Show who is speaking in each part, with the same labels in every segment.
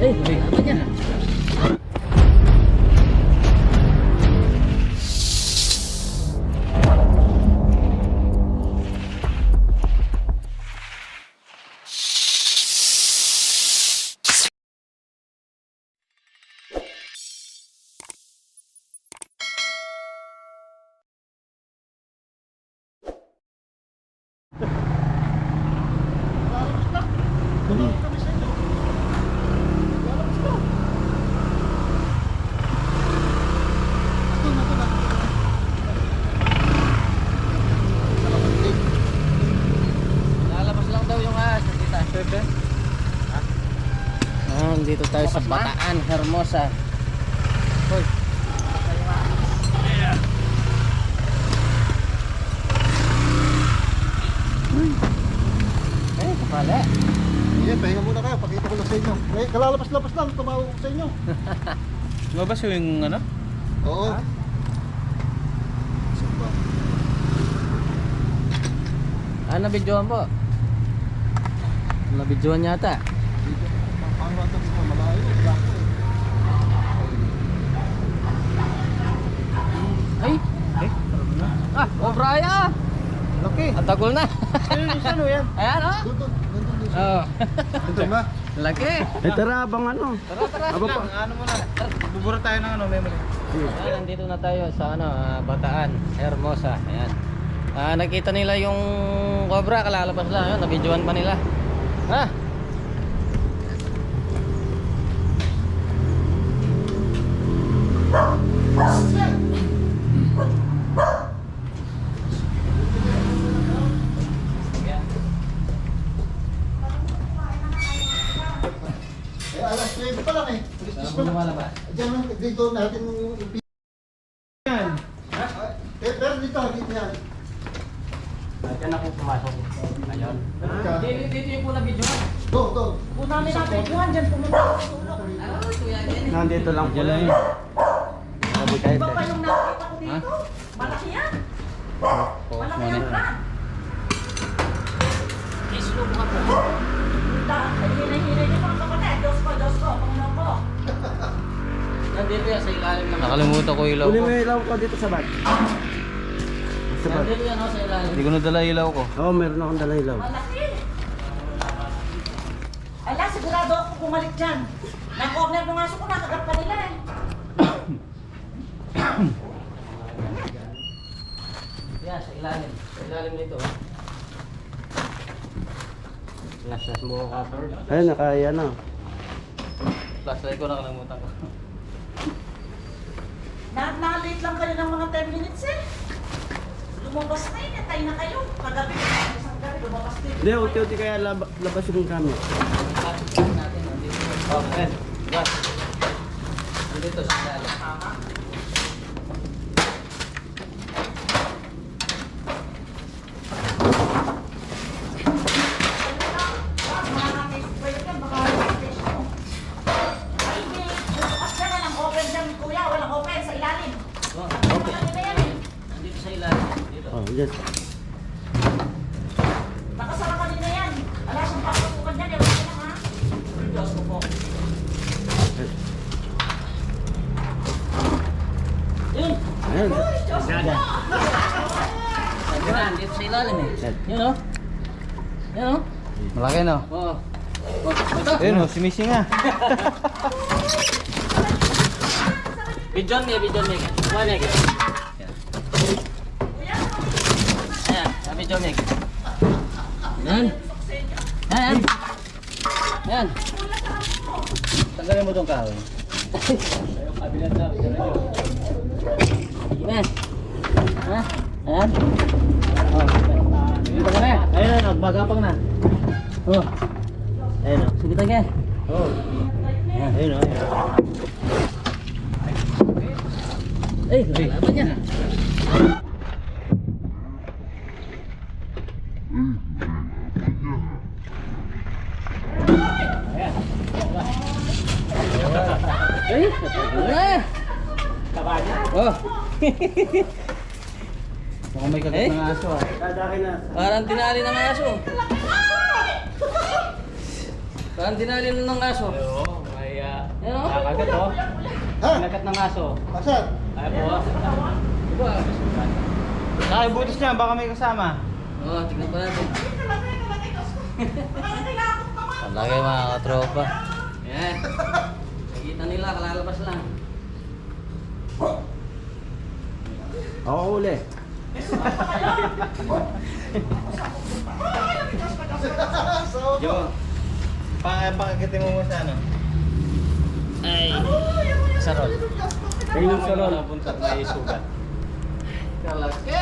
Speaker 1: Apa niya? Dito tayo sa Bataan, Hermosa. Hoy. Kapala.
Speaker 2: Yan, pahinga muna kayo. Pakita ko lang sa inyo. Kalalabas-labas lang. Tumawag ko sa inyo.
Speaker 3: Lumabas yung ano?
Speaker 2: Oo.
Speaker 1: Nabidyohan po. Nabidyohan yata.
Speaker 2: Paano ito dito? Malayo. Lako eh.
Speaker 1: Ay! Braya!
Speaker 2: Laki.
Speaker 1: Ang tagol na.
Speaker 2: Ano yan?
Speaker 1: Ayan o.
Speaker 2: Doon. Nandun sa...
Speaker 1: Oh.
Speaker 2: Ito ba?
Speaker 1: Laki.
Speaker 4: Tara, abang ano.
Speaker 1: Tara.
Speaker 3: Aba pa. Ano muna? Bubura tayo ng ano, memory.
Speaker 1: Ayan, nandito na tayo sa Bataan, Hermosa. Ayan. Nakita nila yung cobra, kalalabas lang. Ayan, nabidyohan pa nila.
Speaker 2: Alas 9 pa lang eh.
Speaker 1: Lumalabas.
Speaker 2: Diyan lang, dito natin yan. Pero dito, dito yan.
Speaker 1: Diyan ako pumasok. Ayun. Dito yung pula bidyohan.
Speaker 2: Doon.
Speaker 5: Kung namin nabidyohan, dyan pumunta sa tulog.
Speaker 4: Nandito lang po.
Speaker 1: Diyan lang.
Speaker 4: Sabi kahit
Speaker 5: Iba pa yung nakita ko dito. Malaki yan. Malaki yung brand.
Speaker 1: Islo mo ka po.
Speaker 5: Hinay-hinay niyo mga kapatid. Diyos ko, Panginoon ko.
Speaker 1: Nandito yan sa ilalim ng... Nakalimutan ko ilaw
Speaker 4: Uli
Speaker 1: ko.
Speaker 4: mo yung ilaw ko dito sa bag. Sa bag.
Speaker 1: Nandito yan sa ilalim.
Speaker 3: Hindi ko nadala ilaw ko.
Speaker 4: Oo, meron akong dala ilaw.
Speaker 5: Malaki. Ala, sigurado ako bumalik dyan. Na-corner ng aso ko, nakagat pa nila eh.
Speaker 1: Yan, sa ilalim. Sa ilalim nito. Flash mo cover.
Speaker 4: Ayun, nakaya na.
Speaker 1: Flashlight ko, nakalimutan ko.
Speaker 5: Na-late lang kayo ng mga 10 minutes eh. Lumabas na yun, tayo na kayo. Kagabi, isang gabi, lumabas din.
Speaker 4: Hindi, uti-uti kaya labas yung camera.
Speaker 1: Flashlight natin, nandito. Okay, gas. Nandito sa ilalim. Nandito sa ilalim. Dito.
Speaker 4: Oh, yes.
Speaker 5: Nakasara kanina yan. Wala siyang pagpatukan dyan. Ewan ko lang ha. Diyos ko po.
Speaker 1: Yun!
Speaker 4: Ayun.
Speaker 5: Diyos ko po.
Speaker 1: Nandito sa ilalim eh. Yun o. Yun o.
Speaker 3: Malaki no?
Speaker 1: Oo. Ito.
Speaker 3: Ayun o, si Missy nga.
Speaker 1: Bidyon niya. Kuha niya. Ayan, bidyon niya. Ayan. Tanggalin mo itong kahoy. Ayan. Ha? Ayan. Sige pa na. Ayun na, nagbagapang na. Oh. Ayun o. Sige tayo. Oh. Ayan. Ayun o. Apa niya? Oh.
Speaker 3: Mukhang may kagat ng aso ah.
Speaker 4: Dadaki na.
Speaker 1: Parang tinali ng aso. Parang tinali ng aso.
Speaker 3: Oo, may Kaya
Speaker 1: Ano?
Speaker 3: nakagat oh.
Speaker 2: Ha?
Speaker 3: Nagat ng aso.
Speaker 2: Asan?
Speaker 3: Ay po.
Speaker 1: Diba?
Speaker 3: Saka yung butas niya, baka may kasama.
Speaker 1: Oo, tignan pa natin.
Speaker 5: Nakakilakot naman.
Speaker 1: Talagay mga katropa. Yan. Nakita nila, kalalabas lang.
Speaker 4: Ako uli.
Speaker 2: So,
Speaker 3: Yo. Pakagitin mo sa ano?
Speaker 1: Ay. Sarol.
Speaker 4: Ayun yung salon.
Speaker 3: Buntot na isugat.
Speaker 1: Kalaki.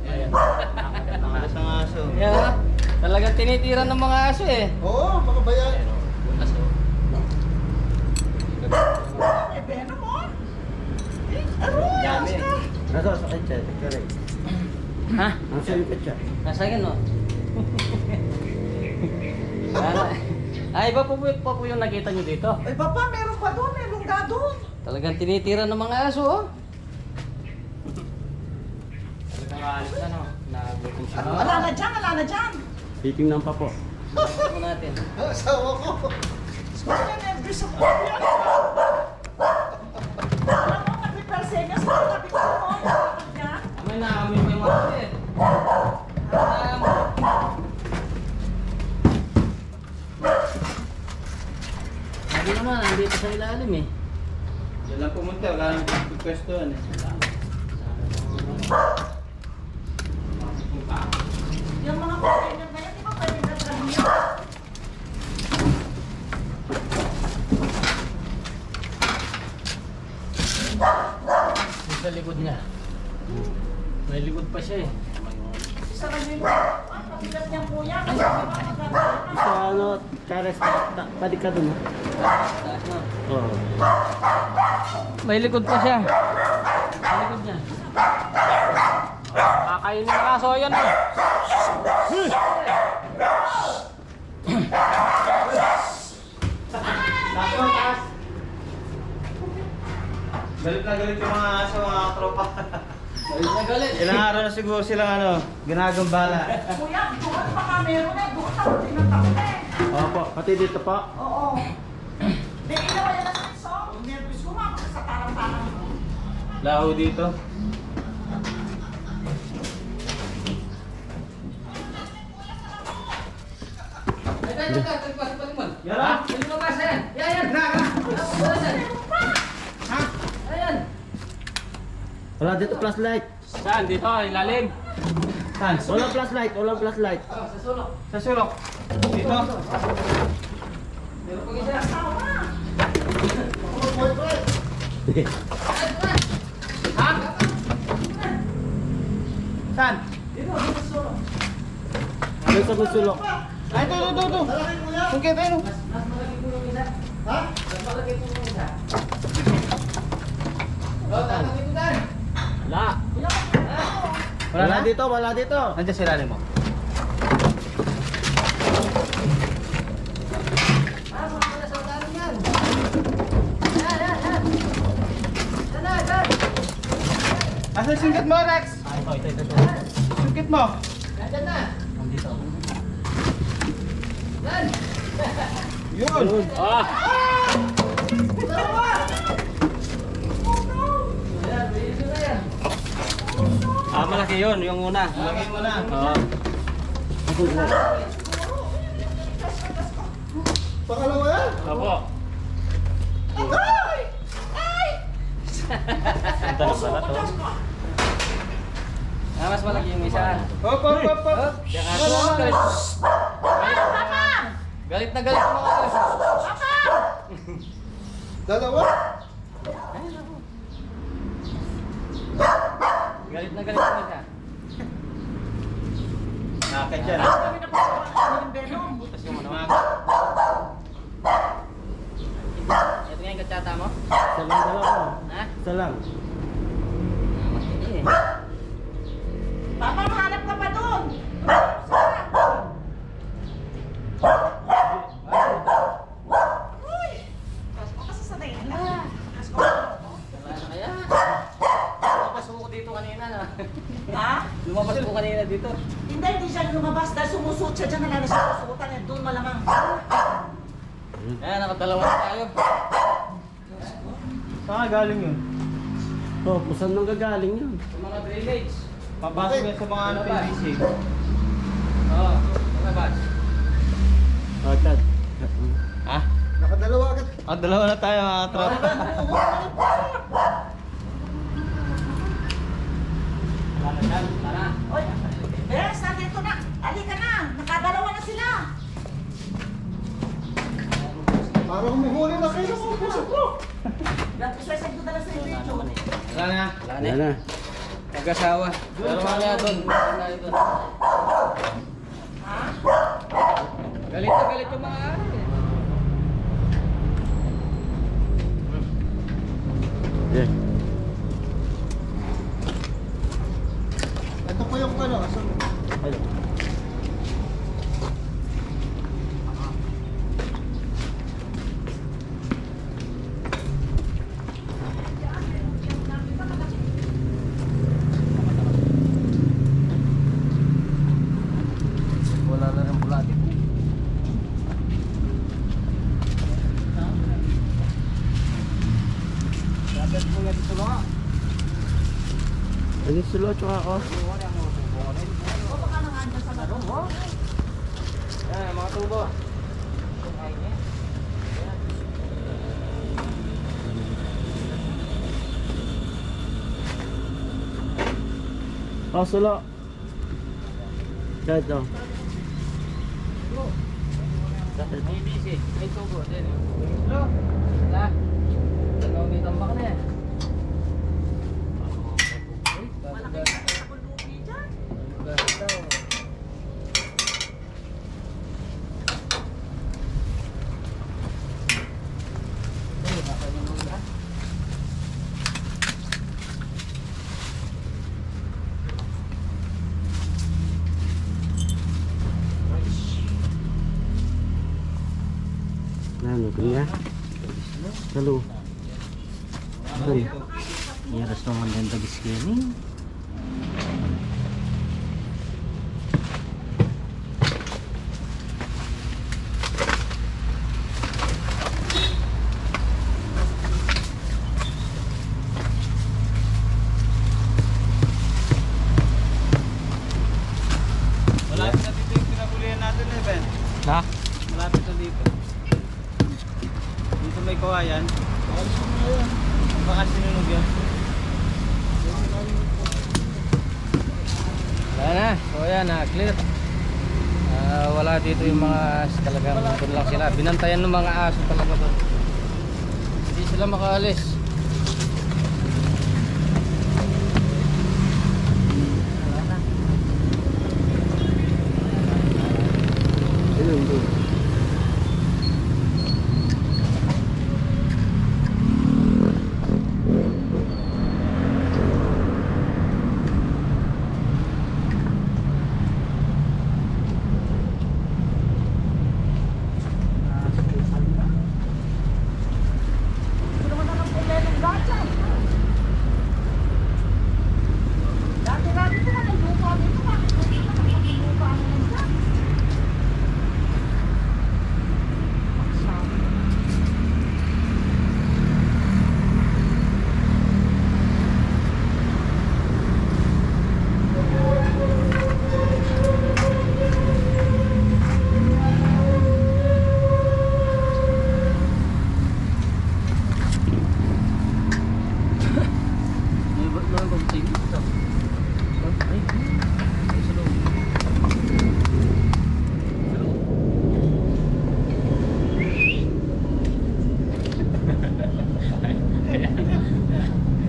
Speaker 3: Ayan. Nakagat ng aso. Ng aso.
Speaker 1: Yan. Talagang tinitira ng mga aso eh.
Speaker 2: oo, mga bayan.
Speaker 1: Aso.
Speaker 5: Eh, Venom mo. Aroy,
Speaker 3: Dami.
Speaker 5: ayos ka.
Speaker 4: Nasa sa kitchen. Correct.
Speaker 1: Ha?
Speaker 4: Ang silipit siya.
Speaker 1: Nasa akin no? Ay, iba po yung nakita nyo dito.
Speaker 5: Ay, papa, meron pa doon. May lungga doon.
Speaker 1: Talagang tinitira ng mga aso oh.
Speaker 3: Talagang alis na no. Nagutom siya.
Speaker 5: Wala na dyan, wala na dyan.
Speaker 4: Titingnan pa po.
Speaker 1: Ito natin.
Speaker 2: Asawa ko.
Speaker 5: Kaya nervous ako. Alam mo, nagpipersenyas ko. Sabi ko, oh, nakakad niya.
Speaker 1: Amoy na, amoy may mga aso eh. Sabi naman, nandito sa ilalim eh.
Speaker 3: Diyan lang pumunta, wala nang pagpwestuhan eh.
Speaker 5: Yung mga container na yan, di ba pwede na trahin yan?
Speaker 1: Yung sa likod niya. May likod pa siya eh.
Speaker 5: Isa kanya yung ang pabigat niyang kuya. Kasi di ba magkakaroon
Speaker 4: Sa ano, Chares, pati ka dun ha?
Speaker 1: Taas na.
Speaker 4: Oo.
Speaker 1: May likod pa siya. May likod niya. Kakainin ng aso yan eh.
Speaker 3: Galit na galit yung mga aso, mga tropa.
Speaker 1: Galit na galit.
Speaker 3: Ilang araw na siguro silang ano, ginagambala.
Speaker 5: Kuya, doon baka meron eh. Doon ako tinatapos eh.
Speaker 4: Opo, pati dito po.
Speaker 5: Oo. Di ilaw yan na sa song. Nervous ko nga sa tarang-tarang.
Speaker 3: Laho dito.
Speaker 1: Yara? Hindi mo basa yan. Yan. Yan. Ayan.
Speaker 4: Wala dito flashlight.
Speaker 3: Saan? Dito, ilalim. Saan?
Speaker 4: Walang flashlight, walang flashlight.
Speaker 1: Oh, sa sulok.
Speaker 3: Sa sulok. Dito.
Speaker 1: Meron pag isa.
Speaker 2: Mga boyfriend.
Speaker 1: Ha?
Speaker 3: Saan?
Speaker 5: Dito, dito sa solo.
Speaker 4: Ano sa sulok?
Speaker 3: Ay, ito.
Speaker 2: Lalaki kuya.
Speaker 3: Sungkit, ayun.
Speaker 1: Mas malaki po yung isa.
Speaker 2: Ha?
Speaker 1: Mas malaki po yung isa. Oh, tatang ito dan.
Speaker 3: Wala.
Speaker 4: Wala dito, wala dito.
Speaker 3: Nandiyan sila mo.
Speaker 1: Ah, mga pala sa ulan yan. Yan. Yan.
Speaker 3: Asa yung sungkit mo, Rex?
Speaker 1: Ito.
Speaker 3: Sungkit mo.
Speaker 1: Nandyan na. Yan.
Speaker 3: Yun. Ah.
Speaker 1: Ayan, bilis na yan.
Speaker 3: Malaki yun, yung una. Malaki mo na. Oo.
Speaker 2: Pangalawa yan.
Speaker 3: Opo.
Speaker 5: Ay! Ay!
Speaker 3: Ang tanong pala to.
Speaker 1: Ah, mas malaki yung isa.
Speaker 3: Hop.
Speaker 1: Yung aso, galit. Galit na galit ang mga aso.
Speaker 2: Dalawa.
Speaker 1: Galit na galit ang isa.
Speaker 3: Nakakit yan.
Speaker 5: Kami na po yung Venom.
Speaker 1: Butas yung ano. Ito nga yung katsata mo?
Speaker 4: Isa lang dalawa.
Speaker 1: Ha?
Speaker 4: Isa lang.
Speaker 1: Matindi eh.
Speaker 5: Papa, mahanap ka pa doon. Uy! Kasi sanay na.
Speaker 1: Wala na kaya. Lumabas po ko dito kanina na.
Speaker 5: Ha?
Speaker 1: Lumabas po kanina dito.
Speaker 5: Hindi siya lumabas dahil sumusuot siya dyan. Nalala siya susuotan eh. Doon malamang.
Speaker 1: Ayan, nakadalawa na tayo.
Speaker 3: Saan ka galing yun?
Speaker 4: Oh, kusan nang gagaling yun.
Speaker 1: Sa mga drainage.
Speaker 3: Papasok yan sa mga ano, PVC.
Speaker 1: Oo, lumabas.
Speaker 4: Oh, Tad.
Speaker 1: Ha?
Speaker 2: Nakadalawa agad.
Speaker 1: Dalawa na tayo mga tropa. Tara.
Speaker 5: Oy, Bes, nandito na. Halika na. Nakadalawa na sila.
Speaker 2: Para humuhuli na kayo ng pusok ko.
Speaker 5: Nag-session ko dala sa video.
Speaker 1: Wala na. Wala
Speaker 4: Yan na.
Speaker 1: Mag-asawa. Pero mamaya doon.
Speaker 5: Ha?
Speaker 1: Galit na galit yung mga ano eh.
Speaker 4: Yeah.
Speaker 2: Ito po yung ano.
Speaker 4: Ayun.
Speaker 1: Wala na rin bulati po.
Speaker 3: Dapat po yan dito mga.
Speaker 4: Ano sila tsaka ako?
Speaker 5: O baka nangandan sa laro mo.
Speaker 1: Yan, mga tubo.
Speaker 4: Oh, sila. Tad, oh.
Speaker 1: May busy. May tubo. Din. Hello. Wala. Dalawang may tambak na yan.
Speaker 5: Malaki na sa kulubi dyan.
Speaker 4: Ano, kaya? Halo. Ano?
Speaker 1: Yaras naman din tagis kini.
Speaker 3: Malapit na dito yung pinagulihan natin eh, Ben.
Speaker 1: Ha?
Speaker 3: Malapit na dito. Dito may kawayan. Baka sinunog yan.
Speaker 1: Wala na. So ayan, clear. Wala dito yung mga talagang doon lang sila. Binantayan ng mga aso talaga doon. Hindi sila makaalis. Wala na.
Speaker 4: Ayun, doon.
Speaker 5: Hindi naman na ng ng gatsan. Dati-dati ko na ng lupa dito. Bakit hindi na ng lupa ang nandyan? Paksama.
Speaker 1: May ba't naman kung sino ito? Ay, ay sa loob. Sa loob.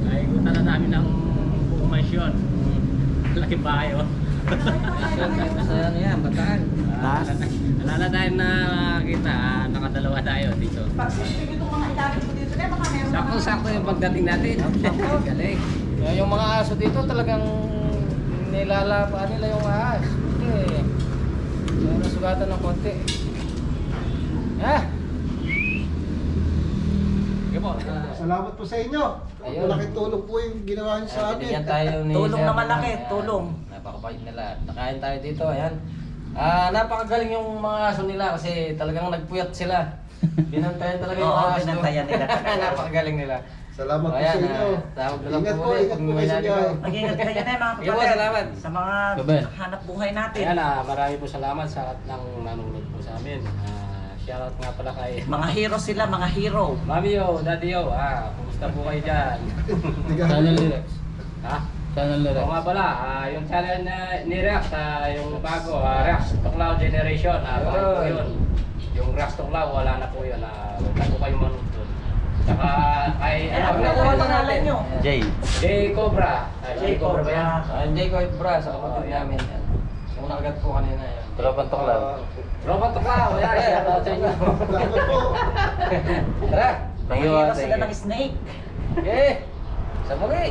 Speaker 3: Naikutan na namin ng buong mansyon. Laking bahay oh.
Speaker 1: Sa ano yan, Bataan.
Speaker 4: Taas.
Speaker 3: Alala tayo na kita, nakadalawa tayo dito.
Speaker 5: Pag-system itong mga ilalim ko dito, baka meron mga-
Speaker 3: Sakto-sakto yung pagdating natin. Galing.
Speaker 1: Kaya yung mga aso dito talagang nilalapaan nila yung ahas. Hindi. Kaya nasugatan ng konti. Ha?
Speaker 3: Sige po.
Speaker 2: Salamat po sa inyo.
Speaker 1: Ayun.
Speaker 2: Malaking tulong po yung ginawa niyo sa amin.
Speaker 1: Binigyan tayo ni
Speaker 5: Tulong
Speaker 1: Sir
Speaker 5: na malaki,
Speaker 1: Ayan.
Speaker 5: tulong.
Speaker 1: Napakabait nila. Nakain tayo dito, ayan. Napakagaling yung mga aso nila kasi talagang nagpuyat sila. Binantayan talaga yung
Speaker 5: Oo,
Speaker 1: mga aso.
Speaker 5: binantayan nila talaga.
Speaker 1: Napakagaling nila.
Speaker 2: Salamat po
Speaker 1: Ayan,
Speaker 2: sa inyo.
Speaker 1: tawag na lang
Speaker 2: Ingat
Speaker 1: po
Speaker 2: po,
Speaker 1: ulit.
Speaker 2: ingat
Speaker 1: Pag
Speaker 2: po
Speaker 1: may
Speaker 2: kayo sa
Speaker 1: naligaw.
Speaker 2: biyahe.
Speaker 5: Mag-ingat kayo na mga
Speaker 1: Sige po,
Speaker 5: kapatid.
Speaker 1: salamat.
Speaker 5: Sa mga
Speaker 1: Gaben.
Speaker 5: hanap buhay natin.
Speaker 3: Ayan marami po salamat sa lahat ng nanonood po sa amin. Shoutout nga pala kay
Speaker 5: Mga hero sila, mga hero.
Speaker 3: Mami yo, Daddy yo, kumusta po kayo dyan?
Speaker 1: Channel ni Rex.
Speaker 3: Ha?
Speaker 1: Channel ni Rex.
Speaker 3: Oo nga pala, yung channel ni Rex, yung bago, Rex Tuklaw Generation, bakit po yun? Yung Rex Tuklaw, wala na po yun, huwag na po kayo manood doon. Saka kay,
Speaker 5: Ano ang pangalan nyo?
Speaker 1: Jay.
Speaker 3: Jay Cobra. Jay Cobra ba yan?
Speaker 1: Jay Coit Bra, sa kapatid
Speaker 3: Oo, yan.
Speaker 1: namin. Yung nakagat po kanina yan. Tropang tuklaw.
Speaker 3: Robot Tuklaw, yan, shoutout sa inyo.
Speaker 2: Salamat po.
Speaker 1: Tara!
Speaker 5: Mga hero sila ng snake.
Speaker 1: Okay! Sa bagay!